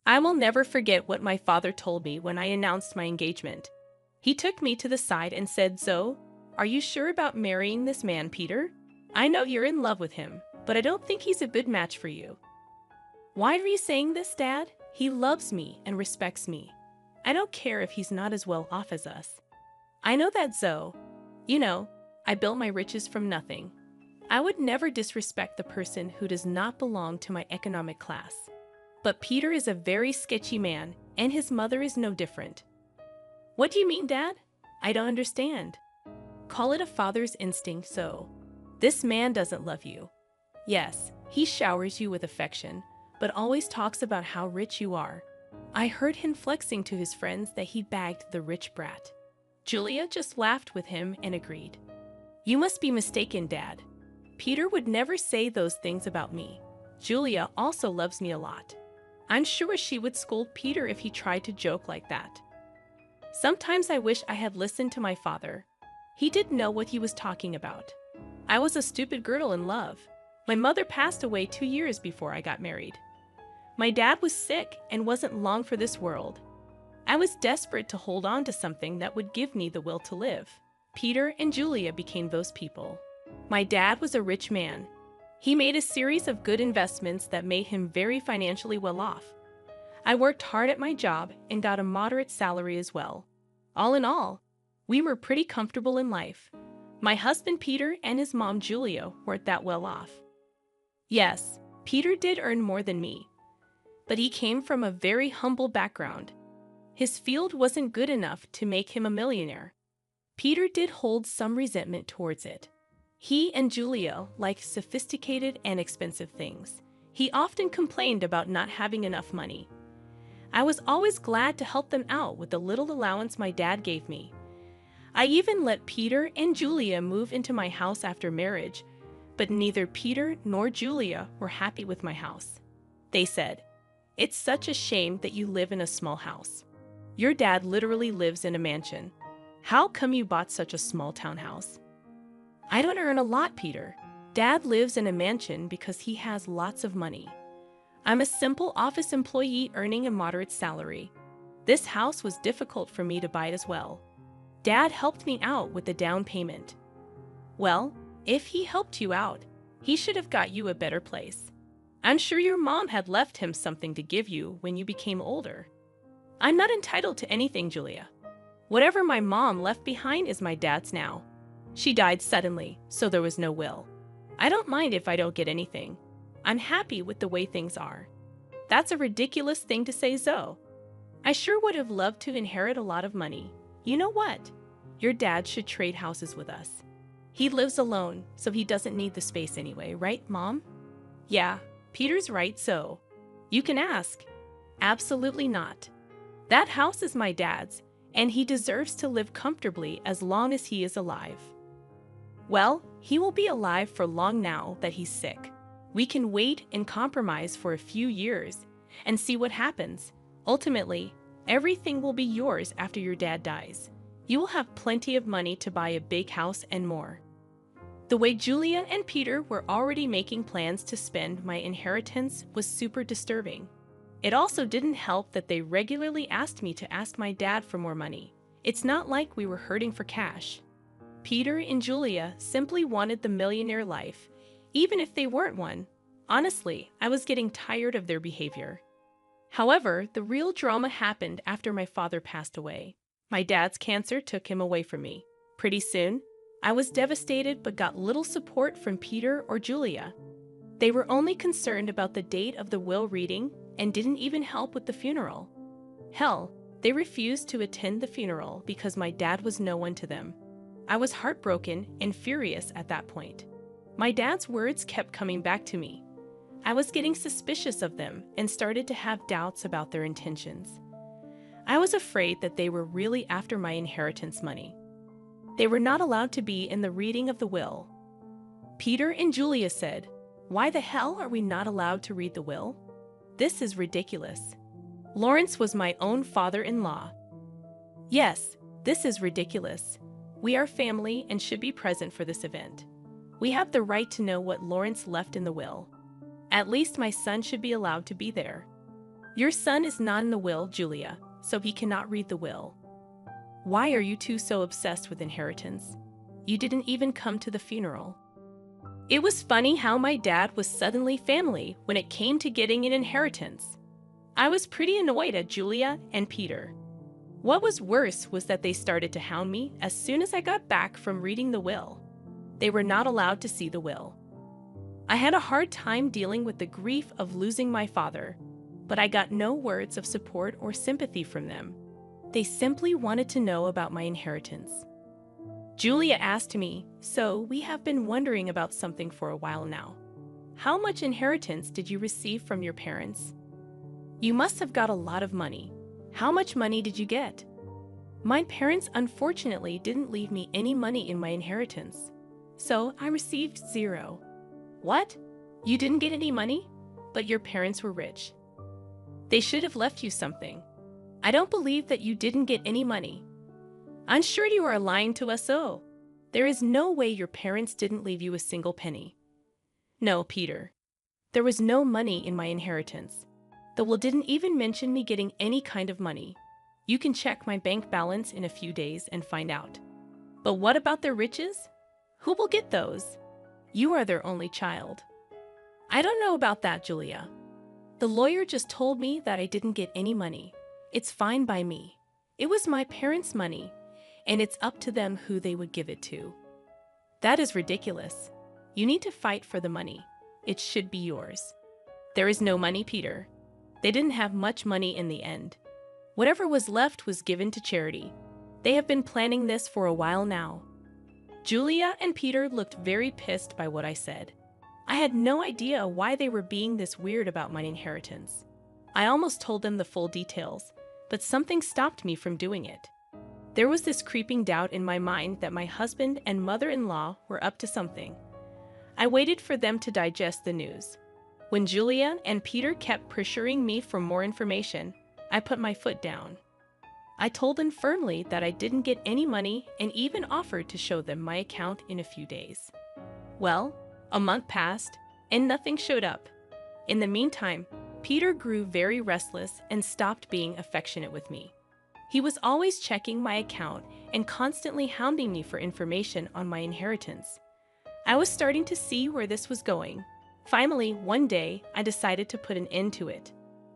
I will never forget what my father told me when I announced my engagement. He took me to the side and said, "Zoe, are you sure about marrying this man, Peter? I know you're in love with him, but I don't think he's a good match for you." "Why are you saying this, Dad? He loves me and respects me. I don't care if he's not as well off as us." "I know that, Zoe. You know, I built my riches from nothing. I would never disrespect the person who does not belong to my economic class. But Peter is a very sketchy man, and his mother is no different." "What do you mean, Dad? I don't understand." "Call it a father's instinct, so. This man doesn't love you. Yes, he showers you with affection, but always talks about how rich you are. I heard him flexing to his friends that he bagged the rich brat." Julia just laughed with him and agreed. "You must be mistaken, Dad. Peter would never say those things about me. Julia also loves me a lot. I'm sure she would scold Peter if he tried to joke like that." Sometimes I wish I had listened to my father. He didn't know what he was talking about. I was a stupid girl in love. My mother passed away 2 years before I got married. My dad was sick and wasn't long for this world. I was desperate to hold on to something that would give me the will to live. Peter and Julia became those people. My dad was a rich man. He made a series of good investments that made him very financially well off. I worked hard at my job and got a moderate salary as well. All in all, we were pretty comfortable in life. My husband Peter and his mom Julia weren't that well off. Yes, Peter did earn more than me, but he came from a very humble background. His field wasn't good enough to make him a millionaire. Peter did hold some resentment towards it. He and Julia liked sophisticated and expensive things. He often complained about not having enough money. I was always glad to help them out with the little allowance my dad gave me. I even let Peter and Julia move into my house after marriage, but neither Peter nor Julia were happy with my house. They said, "It's such a shame that you live in a small house. Your dad literally lives in a mansion. How come you bought such a small townhouse?" "I don't earn a lot, Peter. Dad lives in a mansion because he has lots of money. I'm a simple office employee earning a moderate salary. This house was difficult for me to buy as well. Dad helped me out with the down payment." "Well, if he helped you out, he should have got you a better place. I'm sure your mom had left him something to give you when you became older." "I'm not entitled to anything, Julia. Whatever my mom left behind is my dad's now. She died suddenly, so there was no will. I don't mind if I don't get anything. I'm happy with the way things are." "That's a ridiculous thing to say, Zoe. I sure would have loved to inherit a lot of money. You know what? Your dad should trade houses with us. He lives alone, so he doesn't need the space anyway, right, Mom?" "Yeah, Peter's right, Zoe. You can ask." "Absolutely not. That house is my dad's, and he deserves to live comfortably as long as he is alive." "Well, he will be alive for long now that he's sick. We can wait and compromise for a few years and see what happens. Ultimately, everything will be yours after your dad dies. You will have plenty of money to buy a big house and more." The way Julia and Peter were already making plans to spend my inheritance was super disturbing. It also didn't help that they regularly asked me to ask my dad for more money. It's not like we were hurting for cash. Peter and Julia simply wanted the millionaire life, even if they weren't one. Honestly, I was getting tired of their behavior. However, the real drama happened after my father passed away. My dad's cancer took him away from me. Pretty soon, I was devastated but got little support from Peter or Julia. They were only concerned about the date of the will reading and didn't even help with the funeral. Hell, they refused to attend the funeral because my dad was no one to them. I was heartbroken and furious at that point. My dad's words kept coming back to me. I was getting suspicious of them and started to have doubts about their intentions. I was afraid that they were really after my inheritance money. They were not allowed to be in the reading of the will. Peter and Julia said, "Why the hell are we not allowed to read the will? This is ridiculous. Lawrence was my own father-in-law." "Yes, this is ridiculous. We are family and should be present for this event. We have the right to know what Lawrence left in the will. At least my son should be allowed to be there." Your son is not in the will, Julia, so he cannot read the will. Why are you two so obsessed with inheritance? You didn't even come to the funeral. It was funny how my dad was suddenly family when it came to getting an inheritance. I was pretty annoyed at Julia and Peter. What was worse was that they started to hound me as soon as I got back from reading the will. They were not allowed to see the will. I had a hard time dealing with the grief of losing my father, but I got no words of support or sympathy from them. They simply wanted to know about my inheritance. Julia asked me, "So we have been wondering about something for a while now. How much inheritance did you receive from your parents? You must have got a lot of money. How much money did you get?" My parents unfortunately didn't leave me any money in my inheritance, so I received 0. What? You didn't get any money? But your parents were rich. They should have left you something. I don't believe that you didn't get any money. I'm sure you are lying to us. Oh, there is no way your parents didn't leave you a single penny. No, Peter. There was no money in my inheritance. The will didn't even mention me getting any kind of money. You can check my bank balance in a few days and find out. But what about their riches? Who will get those? You are their only child. I don't know about that, Julia. The lawyer just told me that I didn't get any money. It's fine by me. It was my parents' money, and it's up to them who they would give it to. That is ridiculous. You need to fight for the money. It should be yours. There is no money, Peter. They didn't have much money in the end. Whatever was left was given to charity. They have been planning this for a while now. Julia and Peter looked very pissed by what I said. I had no idea why they were being this weird about my inheritance. I almost told them the full details, but something stopped me from doing it. There was this creeping doubt in my mind that my husband and mother-in-law were up to something. I waited for them to digest the news. When Julia and Peter kept pressuring me for more information, I put my foot down. I told them firmly that I didn't get any money and even offered to show them my account in a few days. Well, a month passed and nothing showed up. In the meantime, Peter grew very restless and stopped being affectionate with me. He was always checking my account and constantly hounding me for information on my inheritance. I was starting to see where this was going. Finally, one day, I decided to put an end to it.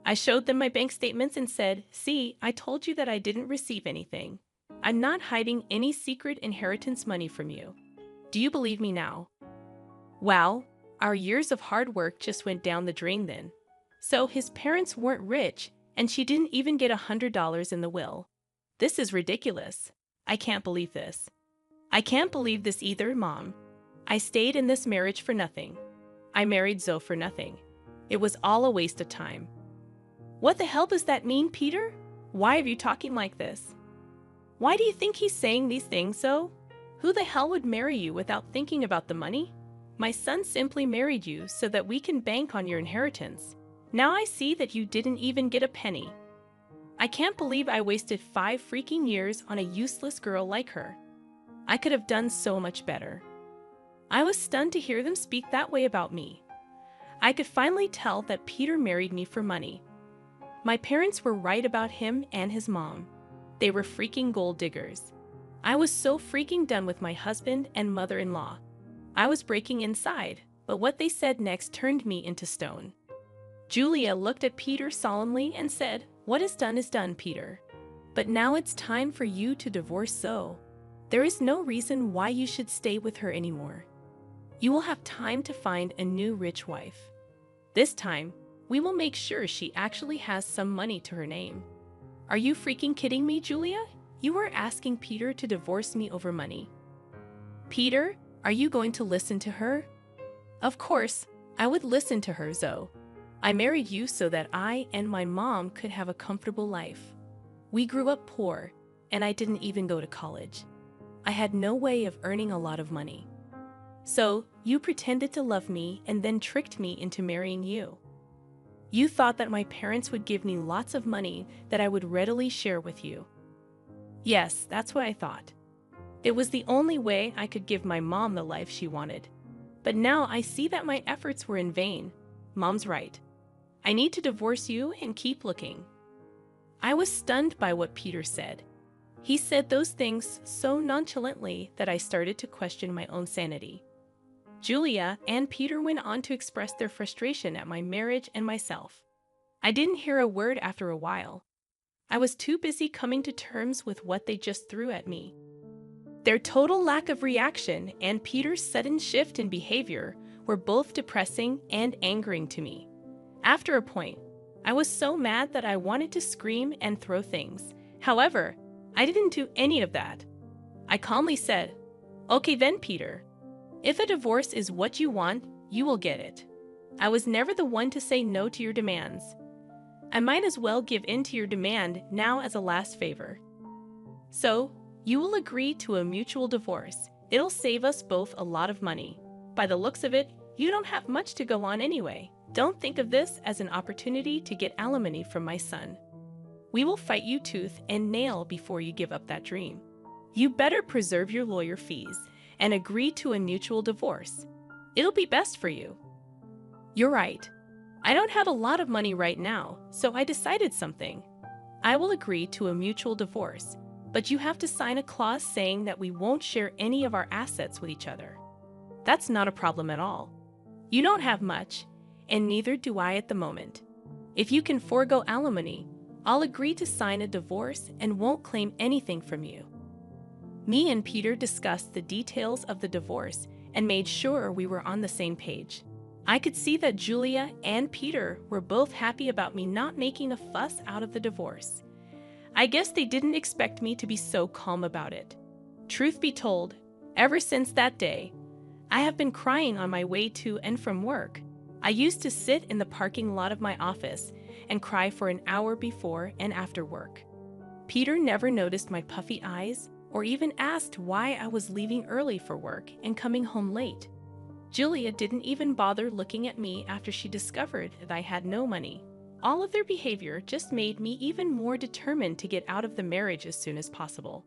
I showed them my bank statements and said, "See, I told you that I didn't receive anything. I'm not hiding any secret inheritance money from you. Do you believe me now?" Wow, our years of hard work just went down the drain then. So his parents weren't rich, and she didn't even get $100 in the will. This is ridiculous. I can't believe this. I can't believe this either, Mom. I stayed in this marriage for nothing. I married Zoe for nothing. It was all a waste of time. What the hell does that mean, Peter? Why are you talking like this? Why do you think he's saying these things, Zoe? Who the hell would marry you without thinking about the money? My son simply married you so that we can bank on your inheritance. Now I see that you didn't even get a penny. I can't believe I wasted 5 freaking years on a useless girl like her. I could have done so much better. I was stunned to hear them speak that way about me. I could finally tell that Peter married me for money. My parents were right about him and his mom. They were freaking gold diggers. I was so freaking done with my husband and mother-in-law. I was breaking inside, but what they said next turned me into stone. Julia looked at Peter solemnly and said, "What is done, Peter. But now it's time for you to divorce Zoe. There is no reason why you should stay with her anymore. You will have time to find a new rich wife. This time, we will make sure she actually has some money to her name." Are you freaking kidding me, Julia? You are asking Peter to divorce me over money. Peter, are you going to listen to her? Of course, I would listen to her, Zoe. I married you so that I and my mom could have a comfortable life. We grew up poor, and I didn't even go to college. I had no way of earning a lot of money. So, you pretended to love me and then tricked me into marrying you. You thought that my parents would give me lots of money that I would readily share with you. Yes, that's what I thought. It was the only way I could give my mom the life she wanted. But now I see that my efforts were in vain. Mom's right. I need to divorce you and keep looking." I was stunned by what Peter said. He said those things so nonchalantly that I started to question my own sanity. Julia and Peter went on to express their frustration at my marriage and myself. I didn't hear a word after a while. I was too busy coming to terms with what they just threw at me. Their total lack of reaction and Peter's sudden shift in behavior were both depressing and angering to me. After a point, I was so mad that I wanted to scream and throw things. However, I didn't do any of that. I calmly said, "Okay then, Peter. If a divorce is what you want, you will get it. I was never the one to say no to your demands. I might as well give in to your demand now as a last favor. So, you will agree to a mutual divorce. It'll save us both a lot of money. By the looks of it, you don't have much to go on anyway. Don't think of this as an opportunity to get alimony from my son. We will fight you tooth and nail before you give up that dream. You better preserve your lawyer fees and agree to a mutual divorce. It'll be best for you." You're right. I don't have a lot of money right now, so I decided something. I will agree to a mutual divorce, but you have to sign a clause saying that we won't share any of our assets with each other. That's not a problem at all. You don't have much, and neither do I at the moment. If you can forego alimony, I'll agree to sign a divorce and won't claim anything from you. Me and Peter discussed the details of the divorce and made sure we were on the same page. I could see that Julia and Peter were both happy about me not making a fuss out of the divorce. I guess they didn't expect me to be so calm about it. Truth be told, ever since that day, I have been crying on my way to and from work. I used to sit in the parking lot of my office and cry for an hour before and after work. Peter never noticed my puffy eyes or even asked why I was leaving early for work and coming home late. Julia didn't even bother looking at me after she discovered that I had no money. All of their behavior just made me even more determined to get out of the marriage as soon as possible.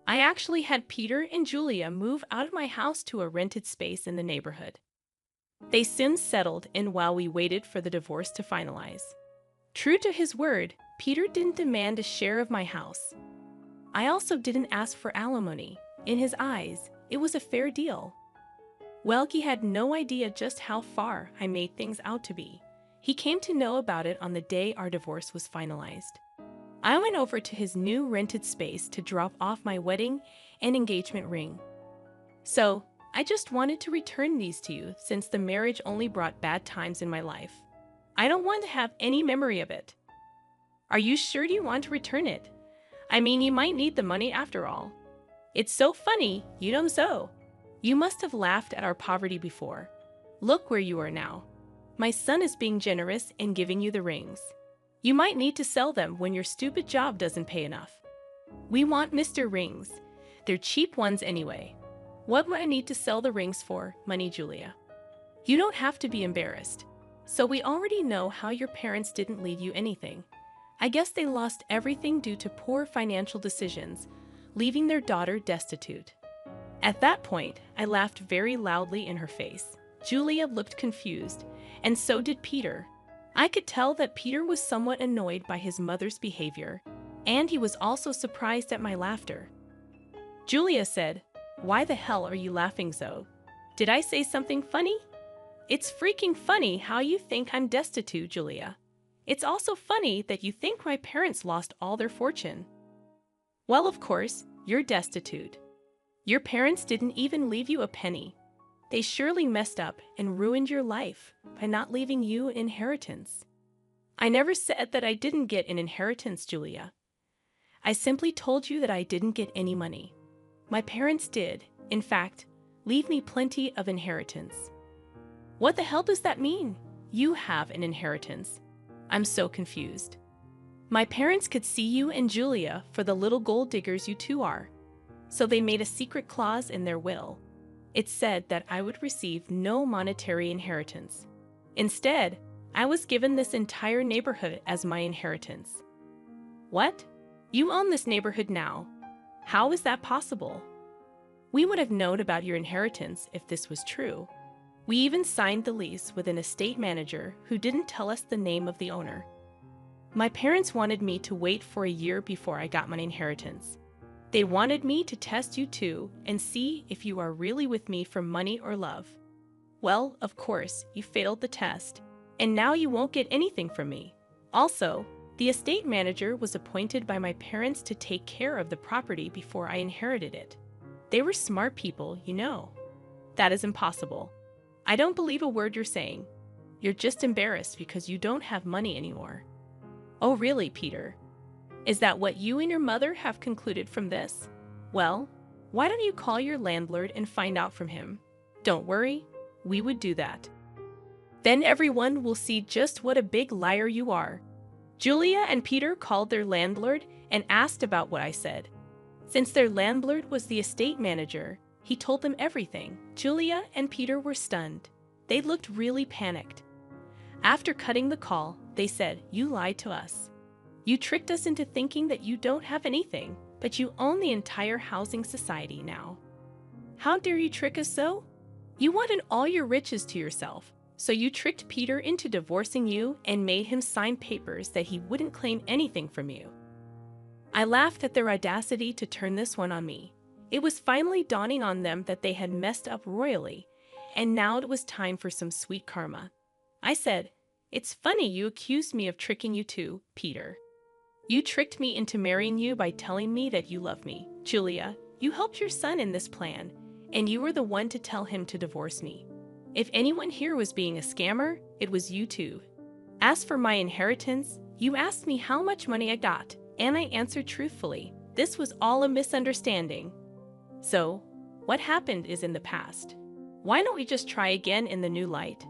I actually had Peter and Julia move out of my house to a rented space in the neighborhood. They soon settled in while we waited for the divorce to finalize. True to his word, Peter didn't demand a share of my house. I also didn't ask for alimony. In his eyes, it was a fair deal. Well, he had no idea just how far I made things out to be. He came to know about it on the day our divorce was finalized. I went over to his new rented space to drop off my wedding and engagement ring. So, I just wanted to return these to you since the marriage only brought bad times in my life. I don't want to have any memory of it. Are you sure you want to return it? I mean, you might need the money after all. It's so funny, you know so. You must have laughed at our poverty before. Look where you are now. My son is being generous and giving you the rings. You might need to sell them when your stupid job doesn't pay enough. We want Mr. Rings. They're cheap ones anyway. What would I need to sell the rings for, money, Julia? You don't have to be embarrassed. So we already know how your parents didn't leave you anything. I guess they lost everything due to poor financial decisions, leaving their daughter destitute. At that point, I laughed very loudly in her face. Julia looked confused, and so did Peter. I could tell that Peter was somewhat annoyed by his mother's behavior, and he was also surprised at my laughter. Julia said, "Why the hell are you laughing, Zoe? Did I say something funny?" It's freaking funny how you think I'm destitute, Julia. It's also funny that you think my parents lost all their fortune. Well, of course, you're destitute. Your parents didn't even leave you a penny. They surely messed up and ruined your life by not leaving you an inheritance. I never said that I didn't get an inheritance, Julia. I simply told you that I didn't get any money. My parents did, in fact, leave me plenty of inheritance. What the hell does that mean? You have an inheritance. I'm so confused. My parents could see you and Julia for the little gold diggers you two are. So they made a secret clause in their will. It said that I would receive no monetary inheritance. Instead, I was given this entire neighborhood as my inheritance. What? You own this neighborhood now. How is that possible? We would have known about your inheritance if this was true. We even signed the lease with an estate manager who didn't tell us the name of the owner. My parents wanted me to wait for a year before I got my inheritance. They wanted me to test you too and see if you are really with me for money or love. Well, of course, you failed the test, and now you won't get anything from me. Also, the estate manager was appointed by my parents to take care of the property before I inherited it. They were smart people, you know. That is impossible. I don't believe a word you're saying. You're just embarrassed because you don't have money anymore. Oh, really, Peter? Is that what you and your mother have concluded from this? Well, why don't you call your landlord and find out from him? Don't worry, we would do that. Then everyone will see just what a big liar you are. Julia and Peter called their landlord and asked about what I said. Since their landlord was the estate manager, he told them everything. Julia and Peter were stunned. They looked really panicked. After cutting the call, they said, "You lied to us. You tricked us into thinking that you don't have anything, but you own the entire housing society now. How dare you trick us so? You wanted all your riches to yourself, so you tricked Peter into divorcing you and made him sign papers that he wouldn't claim anything from you." I laughed at their audacity to turn this one on me. It was finally dawning on them that they had messed up royally, and now it was time for some sweet karma. I said, "It's funny you accused me of tricking you too, Peter. You tricked me into marrying you by telling me that you love me. Julia, you helped your son in this plan, and you were the one to tell him to divorce me. If anyone here was being a scammer, it was you two. As for my inheritance, you asked me how much money I got, and I answered truthfully. This was all a misunderstanding. So, what happened is in the past. Why don't we just try again in the new light?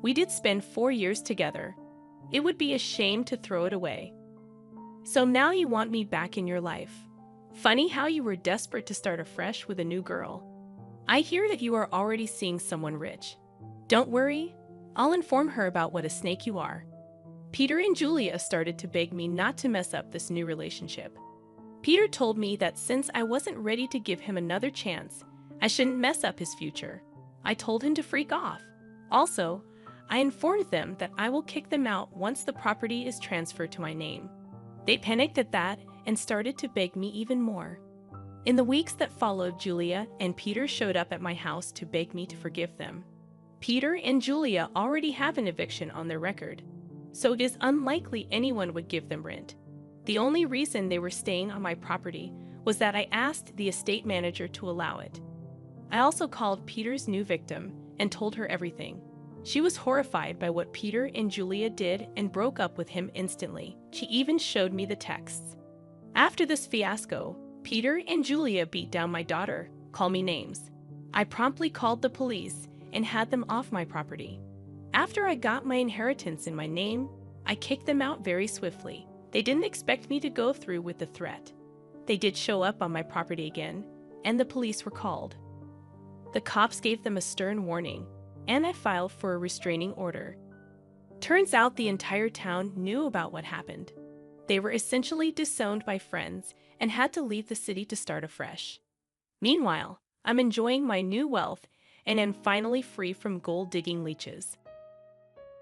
We did spend 4 years together. It would be a shame to throw it away. So now you want me back in your life. Funny how you were desperate to start afresh with a new girl. I hear that you are already seeing someone rich. Don't worry, I'll inform her about what a snake you are." Peter and Julia started to beg me not to mess up this new relationship. Peter told me that since I wasn't ready to give him another chance, I shouldn't mess up his future. I told him to freak off. Also, I informed them that I will kick them out once the property is transferred to my name. They panicked at that and started to beg me even more. In the weeks that followed, Julia and Peter showed up at my house to beg me to forgive them. Peter and Julia already have an eviction on their record, so it is unlikely anyone would give them rent. The only reason they were staying on my property was that I asked the estate manager to allow it. I also called Peter's new victim and told her everything. She was horrified by what Peter and Julia did and broke up with him instantly. She even showed me the texts. After this fiasco, Peter and Julia beat down my daughter, called me names. I promptly called the police and had them off my property. After I got my inheritance in my name, I kicked them out very swiftly. They didn't expect me to go through with the threat. They did show up on my property again, and the police were called. The cops gave them a stern warning, and I filed for a restraining order. Turns out the entire town knew about what happened. They were essentially disowned by friends and had to leave the city to start afresh. Meanwhile, I'm enjoying my new wealth and am finally free from gold-digging leeches.